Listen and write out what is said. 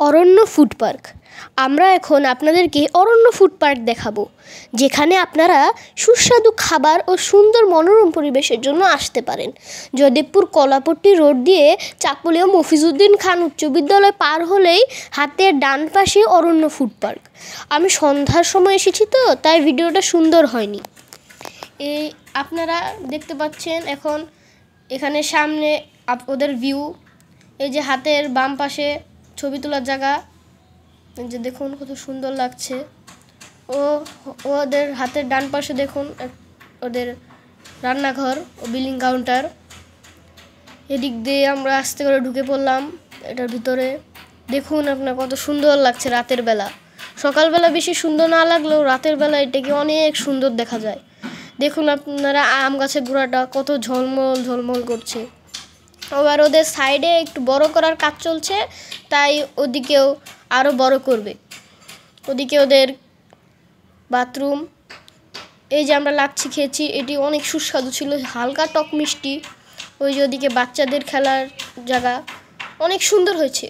অরণ্য food park. আমরা এখন আপনাদেরকে অরণ্য ফুড পার্ক দেখাবো, যেখানে আপনারা সুস্বাদু খাবার ও সুন্দর মনোরম পরিবেশের জন্য আসতে পারেন। জয়দেবপুর কলাপট্টি রোড দিয়ে চাকুলিয়া মফিজউদ্দিন খান উচ্চ বিদ্যালয় পার হলেই হাতের ডান পাশে অরণ্য ফুড পার্ক। আমি সন্ধ্যার সময় এসেছি তো, তাই ভিডিওটা সুন্দর হয়নি। এই আপনারা দেখতে পাচ্ছেন এখন এখানে সামনে ওদের ভিউ। এই যে হাতের বাম পাশে ছবি তোলার জায়গা, যে দেখুন কত সুন্দর লাগছে। ওদের হাতের ডান পাশে দেখুন ওদের রান্নাঘর ও বিলিং কাউন্টার। এদিক দিয়ে আমরা আস্তে করে ঢুকে পড়লাম এটার ভিতরে। দেখুন আপনার কত সুন্দর লাগছে রাতের বেলা। সকালবেলা বেশি সুন্দর না লাগলেও রাতের বেলা এটাকে অনেক সুন্দর দেখা যায়। দেখুন আপনারা আম গাছের গোড়াটা কত ঝলমল ঝলমল করছে। আবার ওদের সাইডে একটু বড় করার কাজ চলছে, তাই ওদিকেও আরও বড় করবে। ওদিকে ওদের বাথরুম। এই যে আমরা লাচ্ছি খেয়েছি, এটি অনেক সুস্বাদু ছিল, হালকা টক মিষ্টি। ওই যে ওদিকে বাচ্চাদের খেলার জায়গা, অনেক সুন্দর হয়েছে।